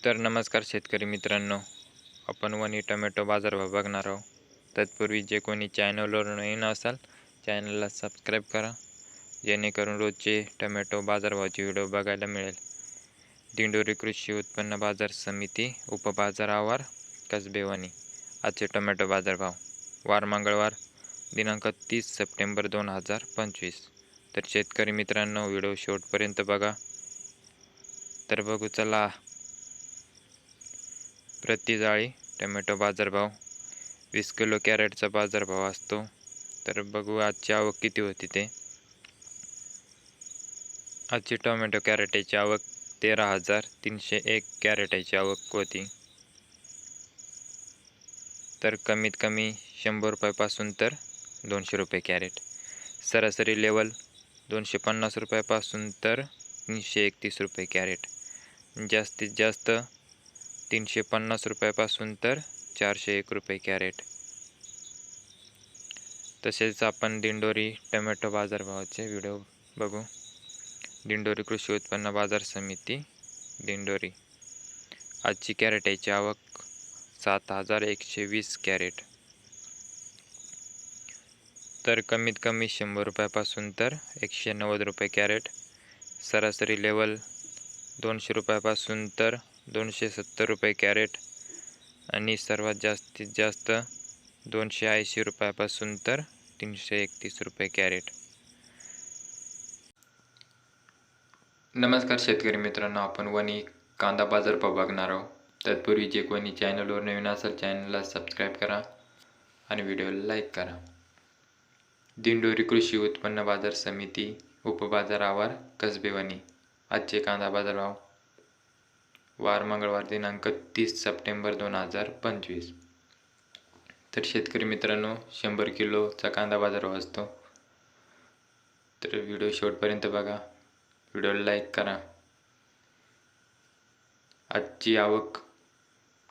तर नमस्कार शेतकरी मित्रांनो, आपण वनी टोमॅटो बाजारभाव बघणार आहोत. तत्पूर्वी जे कोणी चॅनलवर नवीन असाल चॅनलला सबस्क्राईब करा, जेणेकरून रोजचे टोमॅटो बाजारभावाचे व्हिडिओ बघायला मिळेल. दिंडोरी कृषी उत्पन्न बाजार समिती उपबाजार आवार कसबे वनी. आजचे टोमॅटो बाजारभाव वार मंगळवार दिनांक 30 सप्टेंबर 2025. तर शेतकरी मित्रांनो, व्हिडिओ शेवटपर्यंत बघा. तर बघू चला. प्रति जाळी टोमॅटो बाजारभाव 20 किलो कॅरेटचा बाजारभाव असतो. तर बघू आजची आवक किती होती ते. आजची टोमॅटो कॅरेटची आवक 13,301 कॅरेटची आवक होती. तर कमीत कमी 100 रुपयापासून तर 200 रुपये कॅरेट. सरासरी लेवल 250 रुपयापासून तर 331 रुपये कॅरेट. जास्तीत जास्त 350 रुपयापासून तर 401 रुपये कॅरेट. तसेच आपण दिंडोरी टोमॅटो बाजारभावाचे व्हिडिओ बघू. दिंडोरी कृषी उत्पन्न बाजार समिती दिंडोरी. आजची कॅरेटची आवक 7,120 कॅरेट. तर कमीत कमी 100 रुपयापासून तर 190 रुपये कॅरेट. सरासरी लेवल 200 रुपयापासून तर 270 रुपये कॅरेट आणि सर्वात जास्तीत जास्त 280 रुपयापासून तर 331 रुपये कॅरेट. नमस्कार शेतकरी मित्रांनो, आपण वनी कांदा बाजारभाव बघणार आहोत. तत्पूर्वी जे कोणी चॅनलवर नवीन असेल चॅनलला सबस्क्राईब करा आणि व्हिडिओला लाईक करा. दिंडोरी कृषी उत्पन्न बाजार समिती उपबाजार आवार कसबे वनी. आजचे कांदा बाजारभाव वार मंगळवार दिनांक 30 सप्टेंबर 2025. तर शेतकरी मित्रांनो, 100 किलोचा कांदा बाजारभाव असतो. तर व्हिडिओ शेवटपर्यंत बघा, व्हिडिओला लाईक करा. आजची आवक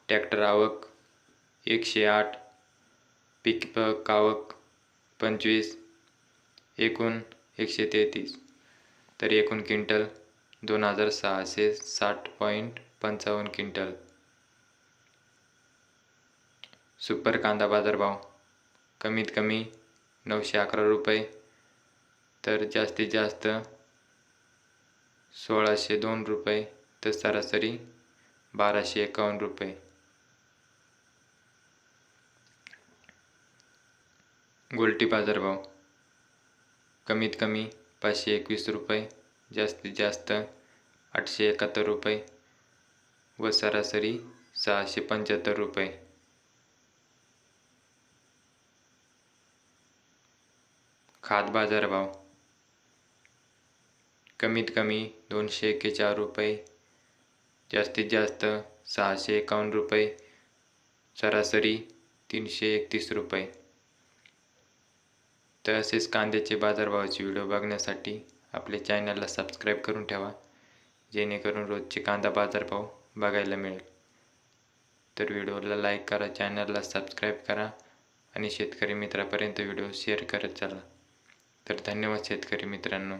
ट्रॅक्टर आवक 108, पिकअप आवक 25, एकूण 133. तर एकूण क्विंटल 2,660.55 क्विंटल. सुपर कांदा बाजारभाव कमीत कमी 911 रुपये तर जास्तीत जास्त 1,602 रुपये तर सरासरी 1,251 रुपये. गोल्टी बाजारभाव कमीत कमी 521 रुपये, जास्तीत जास्त 871 रुपये व सरासरी 675 रुपये. खाद बाजारभाव कमीत कमी 241 रुपये, जास्तीत जास्त 651 रुपये, सरासरी 331 रुपये. तसेच कांद्याचे बाजारभावाचे व्हिडिओ बघण्यासाठी आपल्या चॅनलला सबस्क्राईब करून ठेवा, जेणेकरून रोजचे कांदा बाजारभाव बघायला मिळेल. तर व्हिडिओला लाईक करा, चॅनलला सबस्क्राईब करा आणि शेतकरी मित्रापर्यंत व्हिडिओ शेअर करत चला. तर धन्यवाद शेतकरी मित्रांनो.